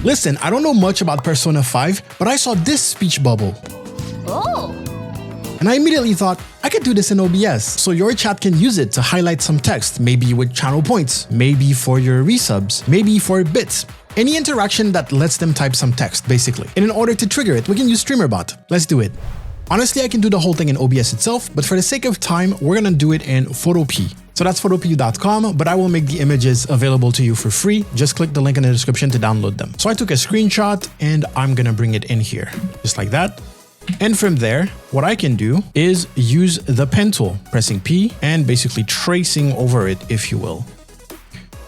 Listen, I don't know much about Persona 5, but I saw this speech bubble. Oh. And I immediately thought, I could do this in OBS. So your chat can use it to highlight some text, maybe with channel points, maybe for your resubs, maybe for bits. Any interaction that lets them type some text, basically. And in order to trigger it, we can use Streamerbot. Let's do it. Honestly, I can do the whole thing in OBS itself, but for the sake of time, we're gonna do it in Photopea. So that's photopea.com, but I will make the images available to you for free. Just click the link in the description to download them. So I took a screenshot and I'm gonna bring it in here, just like that. And from there, what I can do is use the pen tool, pressing P and basically tracing over it, if you will.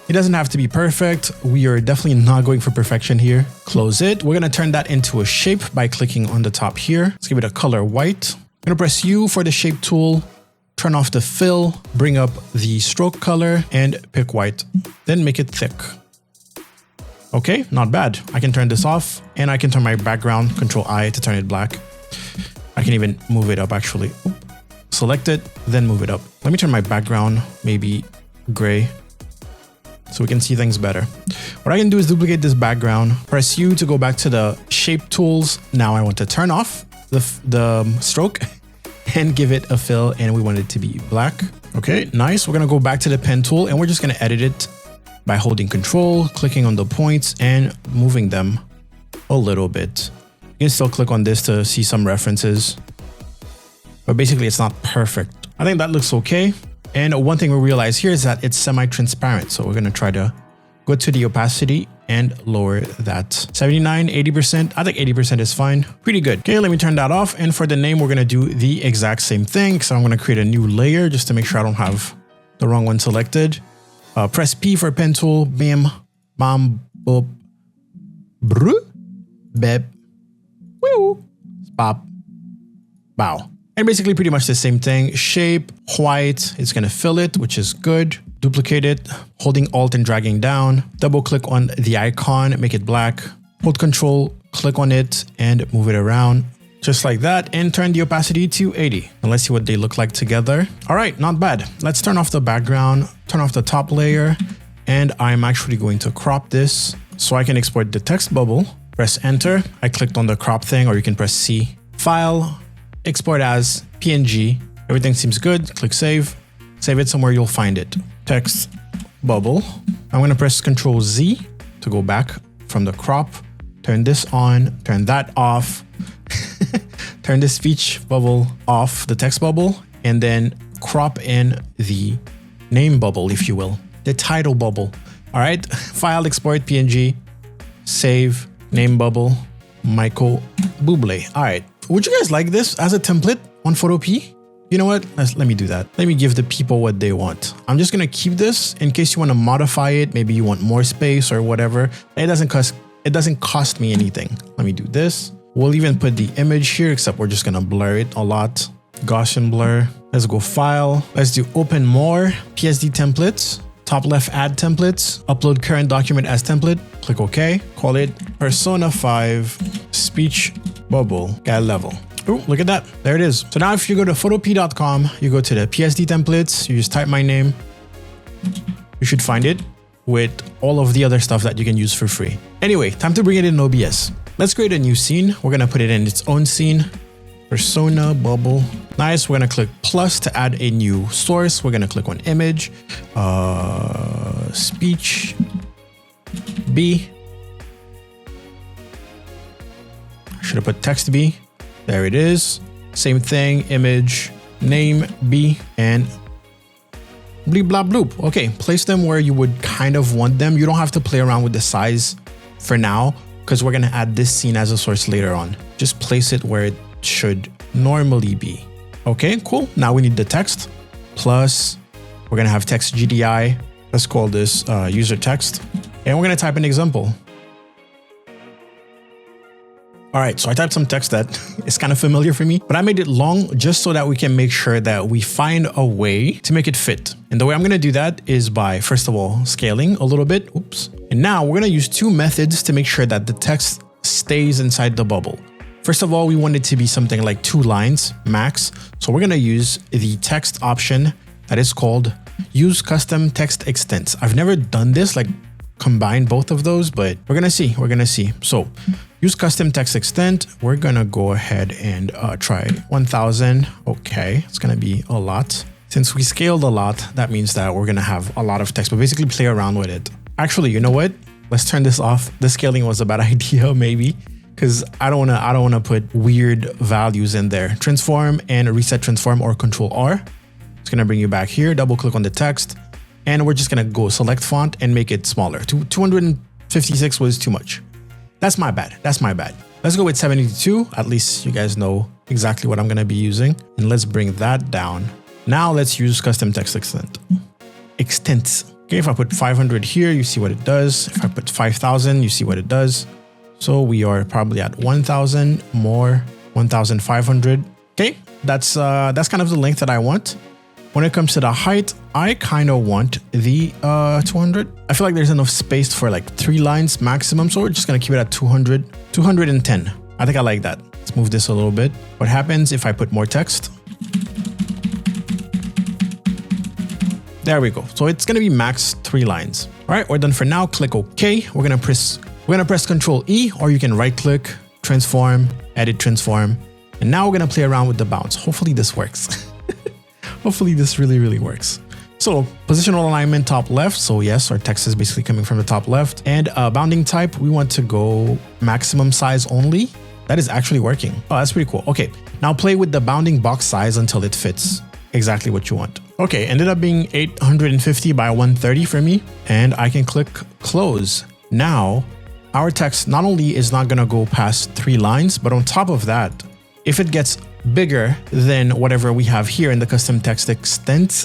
It doesn't have to be perfect. We are definitely not going for perfection here. Close it. We're gonna turn that into a shape by clicking on the top here. Let's give it a color white. I'm gonna press U for the shape tool, turn off the fill, bring up the stroke color and pick white, then make it thick. Okay, not bad. I can turn this off and I can turn my background, Control I to turn it black. I can even move it up actually. Select it, then move it up. Let me turn my background maybe gray so we can see things better. What I can do is duplicate this background, press U to go back to the shape tools. Now I want to turn off the stroke and give it a fill and we want it to be black. Okay, nice. We're gonna go back to the pen tool and we're just gonna edit it by holding Control, clicking on the points and moving them a little bit. You can still click on this to see some references, but basically it's not perfect. I think that looks okay. And one thing we realize here is that it's semi-transparent. So we're gonna try to go to the opacity and lower that. 79, 80%, I think 80% is fine. Pretty good. Okay, let me turn that off. And for the name, we're gonna do the exact same thing. So I'm gonna create a new layer just to make sure I don't have the wrong one selected. Press P for pen tool, bam, bam, boop, bru, bep, woo, pop, bow. And basically pretty much the same thing. Shape, white, it's gonna fill it, which is good. Duplicate it, holding Alt and dragging down. Double click on the icon, make it black. Hold Control, click on it and move it around. Just like that, and turn the opacity to 80. And let's see what they look like together. All right, not bad. Let's turn off the background, turn off the top layer, and I'm actually going to crop this so I can export the text bubble. Press Enter. I clicked on the crop thing, or you can press C. File, export as PNG. Everything seems good. Click Save. Save it somewhere you'll find it. Text bubble. I'm gonna press Control Z to go back from the crop. Turn this on, turn that off. Turn the speech bubble off, the text bubble, and then crop in the name bubble, if you will, the title bubble. All right, file, export, PNG, save, name bubble, Michael Bublé. All right, would you guys like this as a template on Photopea? You know what? Let me do that. Let me give the people what they want. I'm just gonna keep this in case you want to modify it. Maybe you want more space or whatever. It doesn't cost me anything. Let me do this. We'll even put the image here, except we're just gonna blur it a lot. Gaussian blur. Let's go file. Let's do open more, PSD templates, top left add templates, upload current document as template, click OK. Call it Persona 5 speech bubble guide level. Oh, look at that. There it is. So now if you go to photopea.com, you go to the PSD templates, you just type my name, you should find it with all of the other stuff that you can use for free. Anyway, time to bring it in OBS. Let's create a new scene. We're gonna put it in its own scene. Persona bubble. Nice. We're gonna click plus to add a new source. We're gonna click on image, speech B. Should have put text B. There it is. Same thing, image, name B, and bleep, blah, bloop. Okay, place them where you would kind of want them. You don't have to play around with the size for now, because we're gonna add this scene as a source later on. Just place it where it should normally be. Okay, cool. Now we need the text. Plus, we're gonna have text GDI. Let's call this user text. And we're gonna type an example. All right, so I typed some text that is kind of familiar for me, but I made it long just so that we can make sure that we find a way to make it fit. And the way I'm gonna do that is by, first of all, scaling a little bit. Oops. And now we're gonna use two methods to make sure that the text stays inside the bubble. First of all, we want it to be something like 2 lines max. So we're gonna use the text option that is called use custom text extents. I've never done this, like combine both of those, but we're gonna see. We're gonna see. So use custom text extent. We're gonna go ahead and try 1000. Okay, it's gonna be a lot. Since we scaled a lot, that means that we're gonna have a lot of text, but basically play around with it. Actually, you know what? Let's turn this off. The scaling was a bad idea, maybe, because I don't wanna put weird values in there. Transform and reset transform or Control R. It's gonna bring you back here. Double click on the text. And we're just gonna go select font and make it smaller. 256 was too much. That's my bad. That's my bad. Let's go with 72. At least you guys know exactly what I'm gonna be using. And let's bring that down. Now let's use custom text extent. Okay, if I put 500 here, you see what it does. If I put 5,000, you see what it does. So we are probably at 1,000 more, 1,500. Okay, that's kind of the length that I want. When it comes to the height, I kind of want the 200. I feel like there's enough space for like 3 lines maximum. So we're just going to keep it at 200, 210. I think I like that. Let's move this a little bit. What happens if I put more text? There we go. So it's going to be max 3 lines. All right, we're done for now. Click OK. We're going to press Control E, or you can right click, transform, edit transform. And now we're going to play around with the bounds. Hopefully this works. Hopefully this really works. So positional alignment top left. So yes, our text is basically coming from the top left. And bounding type, we want to go maximum size only. That is actually working. Oh, that's pretty cool. Okay, now play with the bounding box size until it fits exactly what you want. Okay, ended up being 850 by 130 for me. And I can click close. Now, our text not only is not gonna go past 3 lines, but on top of that, if it gets bigger than whatever we have here in the custom text extent,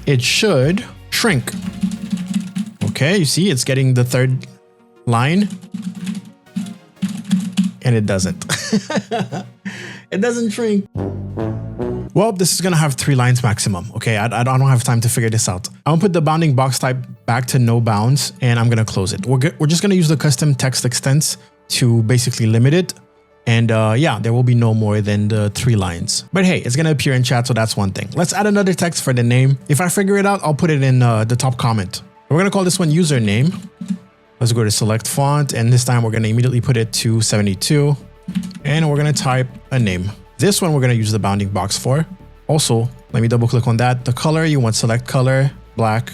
it should shrink. Okay, you see it's getting the 3rd line and it doesn't. It doesn't shrink. Well, this is gonna have 3 lines maximum. Okay, I don't have time to figure this out. I'm gonna put the bounding box type back to no bounds and I'm gonna close it. We're just gonna use the custom text extents to basically limit it. And yeah, there will be no more than the 3 lines. But hey, it's gonna appear in chat, so that's one thing. Let's add another text for the name. If I figure it out, I'll put it in the top comment. We're gonna call this one username. Let's go to select font, and this time we're gonna immediately put it to 72. And we're gonna type a name. This one we're gonna use the bounding box for. Also, let me double click on that. The color, you want select color, black.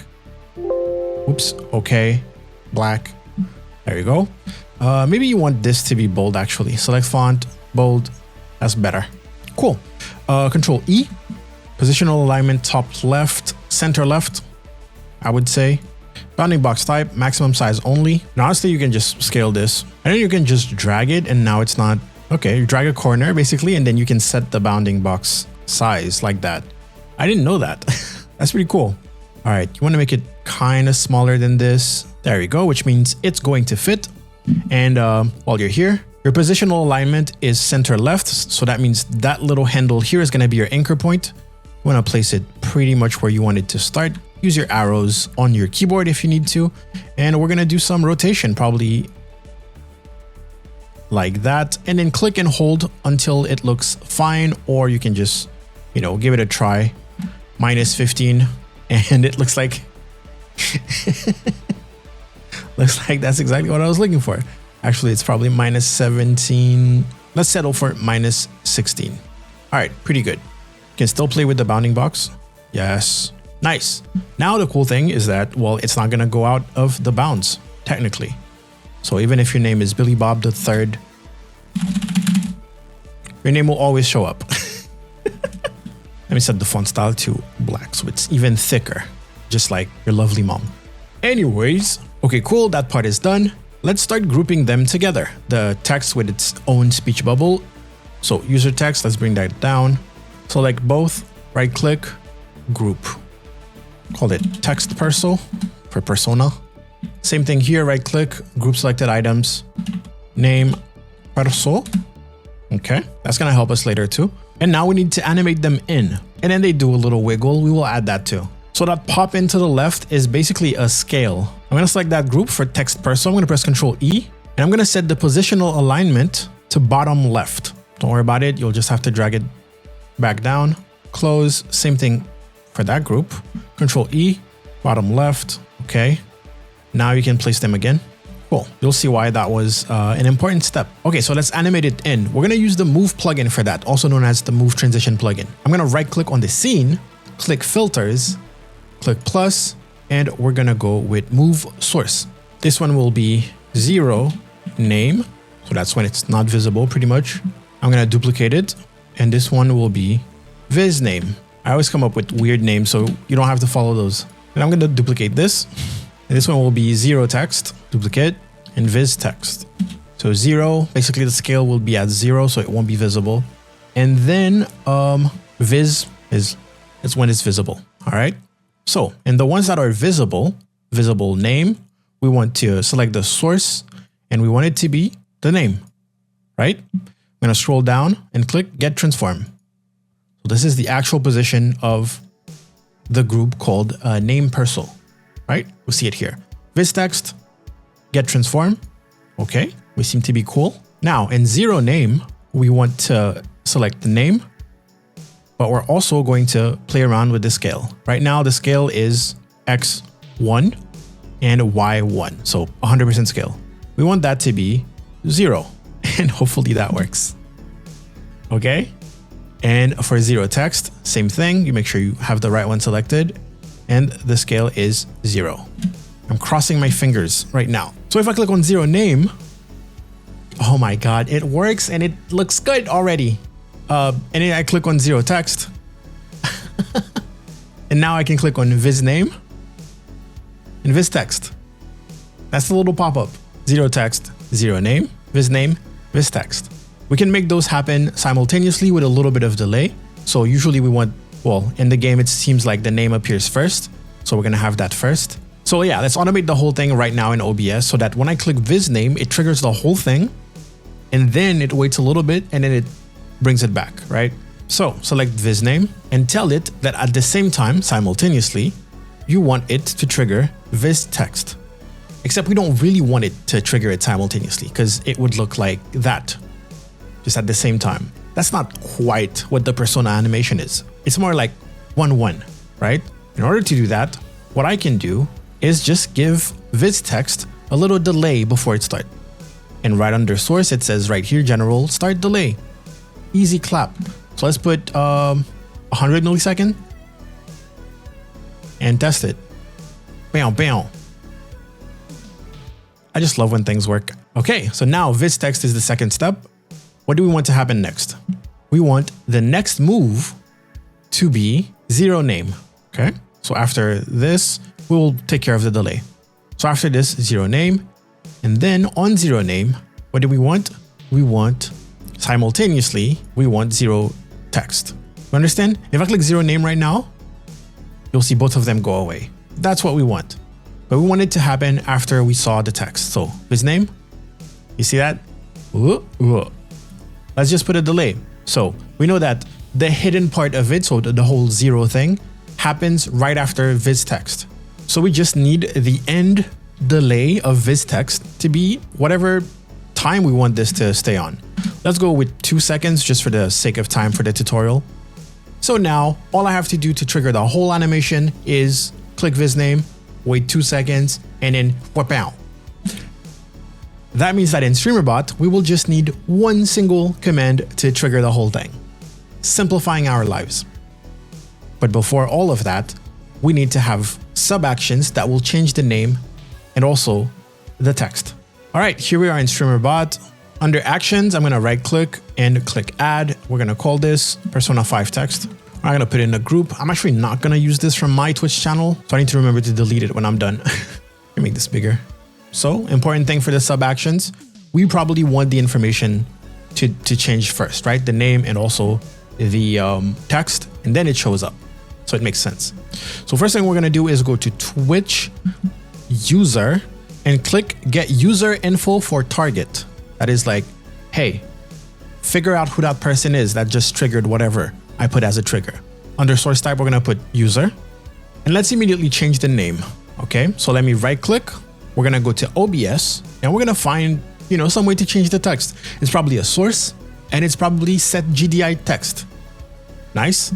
Oops, okay, black. There you go. Maybe you want this to be bold actually. Select font, bold, that's better. Cool. Control E, positional alignment top left, center left, I would say. Bounding box type, maximum size only. Now honestly, you can just scale this and then you can just drag it and now it's not, okay, you drag a corner basically and then you can set the bounding box size like that. I didn't know that. That's pretty cool. All right, you want to make it kind of smaller than this. There you go, which means it's going to fit. And while you're here, your positional alignment is center left. So that means that little handle here is going to be your anchor point. You want to place it pretty much where you want it to start. Use your arrows on your keyboard if you need to. And we're going to do some rotation, probably like that. And then click and hold until it looks fine. Or you can just, you know, give it a try. -15. And it looks like... Looks like that's exactly what I was looking for. Actually, it's probably -17. Let's settle for -16. All right, pretty good. Can still play with the bounding box. Yes, nice. Now the cool thing is that, well, it's not gonna go out of the bounds, technically. So even if your name is Billy Bob III, your name will always show up. Let me set the font style to black so it's even thicker, just like your lovely mom. Anyways, okay, cool, that part is done. Let's start grouping them together. The text with its own speech bubble. So user text, let's bring that down. Select both, right click, group. Call it text perso for persona. Same thing here, right click, group selected items, name perso. Okay, that's gonna help us later too. And now we need to animate them in. And then they do a little wiggle, we will add that too. So that pop into the left is basically a scale. I'm gonna select that group for text perso. I'm gonna press Control E and I'm gonna set the positional alignment to bottom left. Don't worry about it, you'll just have to drag it back down, close, same thing for that group. Control E, bottom left. Okay. Now you can place them again. Cool. You'll see why that was an important step. Okay, so let's animate it in. We're going to use the Move plugin for that, also known as the Move Transition plugin. I'm going to right click on the scene, click Filters, click plus, and we're going to go with Move Source. This one will be 0 name. So that's when it's not visible pretty much. I'm going to duplicate it. And this one will be Viz name. I always come up with weird names, so you don't have to follow those. And I'm going to duplicate this. And this one will be 0 text, duplicate, and Viz text. So 0, basically the scale will be at 0, so it won't be visible. And then Viz is when it's visible. All right. So in the ones that are visible name, we want to select the source and we want it to be the name, right? I'm going to scroll down and click Get Transform. So this is the actual position of the group called Name Parcel. Right? We'll see it here. Viz text, Get Transform. Okay, we seem to be cool. Now in 0 name, we want to select the name, but we're also going to play around with the scale. Right now, the scale is X1 and Y1. So 100% scale. We want that to be 0 and hopefully that works. Okay. And for 0 text, same thing. You make sure you have the right one selected. And the scale is 0. I'm crossing my fingers right now. So if I click on 0 name, oh my God, it works and it looks good already. And then I click on 0 text. And now I can click on Viz name and Viz text. That's the little pop-up. 0 text, 0 name, Viz text. We can make those happen simultaneously with a little bit of delay. So usually we want, well, in the game, it seems like the name appears first. So we're going to have that first. So yeah, let's automate the whole thing right now in OBS so that when I click Viz name, it triggers the whole thing. And then it waits a little bit and then it brings it back, right? So select Viz name and tell it that at the same time, simultaneously, you want it to trigger Viz text. Except we don't really want it to trigger it simultaneously because it would look like that, just at the same time. That's not quite what the persona animation is. It's more like 1-1, right? In order to do that, what I can do is just give Viz text a little delay before it starts. And right under source, it says right here, general start delay. Easy clap. So let's put 100 millisecond and test it. Bam, bam. I just love when things work. Okay, so now Viz text is the second step. What do we want to happen next? We want the next move to be 0 name. Okay, so after this, we'll take care of the delay. So after this, 0 name. And then on 0 name, what do we want? We want simultaneously, we want 0 text. You understand? If I click 0 name right now, you'll see both of them go away. That's what we want. But we want it to happen after we saw the text. So Viz name, you see that? Let's just put a delay. So we know that the hidden part of it, so the whole 0 thing, happens right after Viz text. So we just need the end delay of Viz text to be whatever time we want this to stay on. Let's go with 2 seconds just for the sake of time for the tutorial. So now all I have to do to trigger the whole animation is click Viz name, wait 2 seconds, and then whoop out. That means that in Streamerbot, we will just need one single command to trigger the whole thing, simplifying our lives. But before all of that, we need to have sub-actions that will change the name and also the text. All right, here we are in Streamerbot. Under actions, I'm gonna right click and click add. We're gonna call this Persona 5 text. I'm gonna put it in a group. I'm actually not gonna use this from my Twitch channel, so I need to remember to delete it when I'm done. Let me make this bigger. So important thing for the sub actions, we probably want the information to change first, right? The name and also the text, and then it shows up. So it makes sense. So first thing we're gonna do is go to Twitch user and click get user info for target. That is like, hey, figure out who that person is that just triggered whatever I put as a trigger. Under source type, we're gonna put user, and let's immediately change the name. Okay, so let me right click. We're gonna go to OBS and we're gonna find, some way to change the text. It's probably a source and it's probably set GDI text. Nice.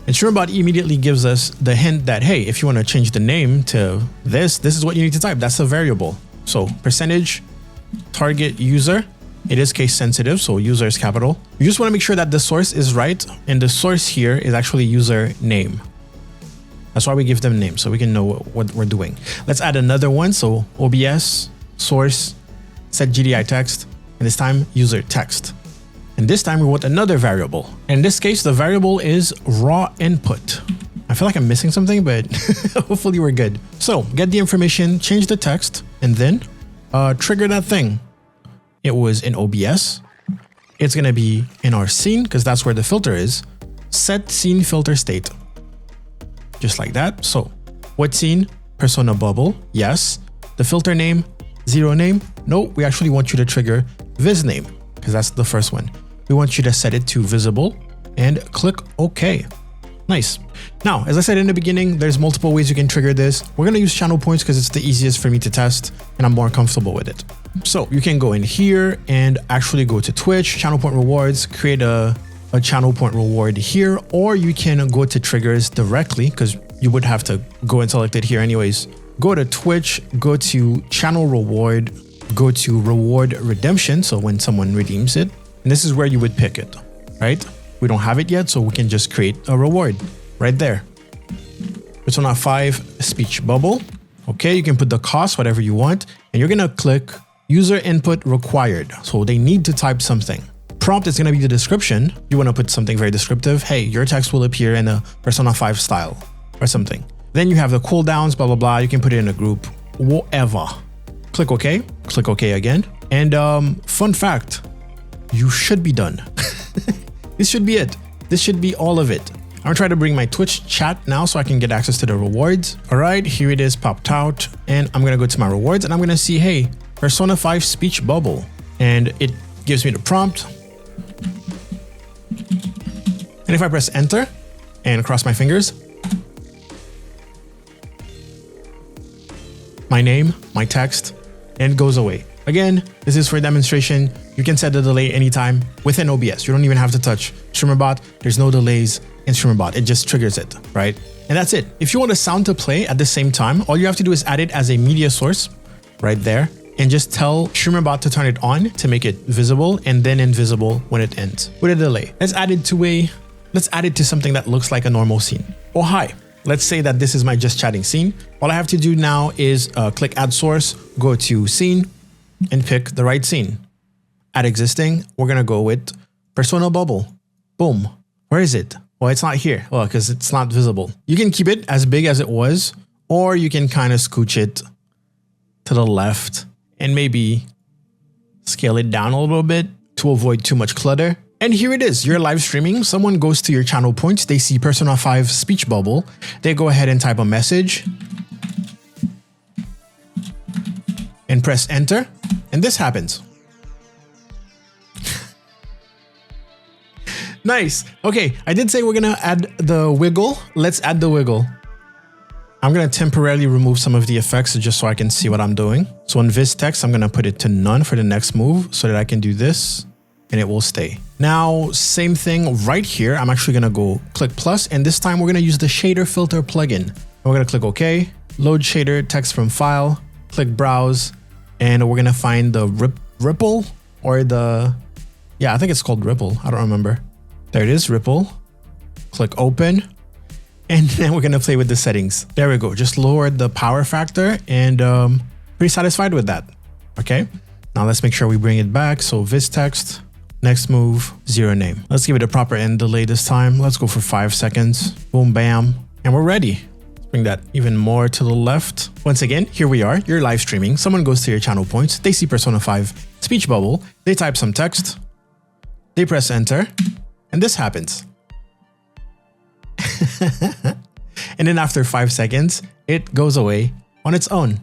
And Streamerbot immediately gives us the hint that, hey, if you want to change the name to this is what you need to type. That's a variable. So percentage target user, it is case sensitive, so user is capital. You just want to make sure that the source is right, and the source here is actually user name. That's why we give them names, so we can know what we're doing. Let's add another one. So OBS source set GDI text, and this time user text. And this time we want another variable. In this case, the variable is raw input. I feel like I'm missing something, but hopefully we're good. So get the information, change the text, and then trigger that thing. It was in OBS. It's gonna be in our scene because that's where the filter is. Set scene filter state. Just like that. So what scene? Persona bubble. Yes. The filter name, 0 name. No, we actually want you to trigger viz name because that's the first one. We want you to set it to visible and click OK. Nice. Now, as I said in the beginning, there's multiple ways you can trigger this. We're going to use channel points because it's the easiest for me to test and I'm more comfortable with it. So you can go in here and actually go to Twitch, channel point rewards, create a channel point reward here, or you can go to triggers directly because you would have to go and select it here anyways. Go to Twitch, go to channel reward, go to reward redemption. So when someone redeems it, and this is where you would pick it, right? We don't have it yet, so we can just create a reward right there. Persona 5 speech bubble. Okay, you can put the cost, whatever you want, and you're gonna click user input required. So they need to type something. Prompt is gonna be the description. You wanna put something very descriptive. Hey, your text will appear in a Persona 5 style or something. Then you have the cooldowns, blah, blah, blah. You can put it in a group, whatever. Click OK, click OK again. And fun fact, you should be done. This should be it. This should be all of it. I'm gonna try to bring my Twitch chat now so I can get access to the rewards. All right, here it is popped out. And I'm gonna go to my rewards and I'm gonna see, hey, Persona 5 speech bubble. And it gives me the prompt. And if I press enter and cross my fingers, my name, my text, and it goes away. Again, this is for demonstration. You can set the delay anytime within OBS. You don't even have to touch Streamerbot. There's no delays in Streamerbot. It just triggers it, right? And that's it. If you want a sound to play at the same time, all you have to do is add it as a media source right there and just tell Streamerbot to turn it on to make it visible and then invisible when it ends with a delay. Let's add it to something that looks like a normal scene. Oh, hi. Let's say that this is my just chatting scene. All I have to do now is click add source, go to scene, and pick the right scene. Add existing, we're gonna go with Persona bubble. Boom. Where is it? Well, it's not here. Well, because it's not visible. You can keep it as big as it was, or you can kind of scooch it to the left and maybe scale it down a little bit to avoid too much clutter. And here it is, you're live streaming. Someone goes to your channel points, they see Persona 5 speech bubble. They go ahead and type a message and press enter. And this happens. Nice. Okay, I did say we're gonna add the wiggle. Let's add the wiggle. I'm gonna temporarily remove some of the effects just so I can see what I'm doing. So on viz text, I'm gonna put it to none for the next move so that I can do this and it will stay. Now, same thing right here. I'm actually gonna go click plus, and this time we're gonna use the shader filter plugin. We're gonna click OK, load shader text from file, click browse, and we're gonna find the ripple or the, yeah, I think it's called ripple. I don't remember. There it is, ripple. Click open. And then we're gonna play with the settings. There we go. Just lowered the power factor and pretty satisfied with that. Okay. Now let's make sure we bring it back. So viz text, next move, 0 name. Let's give it a proper end delay this time. Let's go for 5 seconds. Boom, bam. And we're ready. Let's bring that even more to the left. Once again, here we are. You're live streaming. Someone goes to your channel points. They see Persona 5 speech bubble. They type some text. They press enter. And this happens. And then after 5 seconds, it goes away on its own.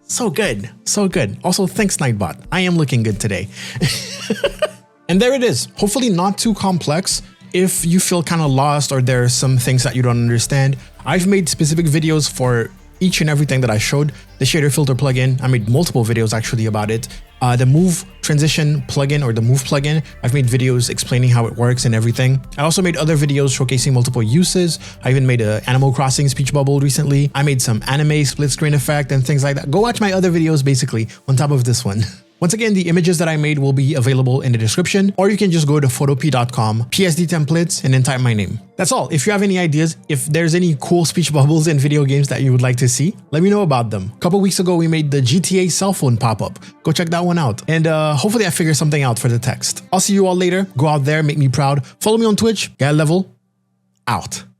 So good, so good. Also, thanks Nightbot. I am looking good today. And there it is. Hopefully not too complex. If you feel kind of lost or there are some things that you don't understand, I've made specific videos for each and everything that I showed. The shader filter plugin, I made multiple videos actually about it. The Move Transition plugin or the Move plugin, I've made videos explaining how it works and everything. I also made other videos showcasing multiple uses. I even made an Animal Crossing speech bubble recently. I made some anime split screen effect and things like that. Go watch my other videos basically on top of this one. Once again, the images that I made will be available in the description, or you can just go to photop.com, PSD templates, and then type my name. That's all. If you have any ideas, if there's any cool speech bubbles in video games that you would like to see, let me know about them. A couple weeks ago, we made the GTA cell phone pop-up. Go check that one out. And hopefully I figure something out for the text. I'll see you all later. Go out there, make me proud. Follow me on Twitch. Level out.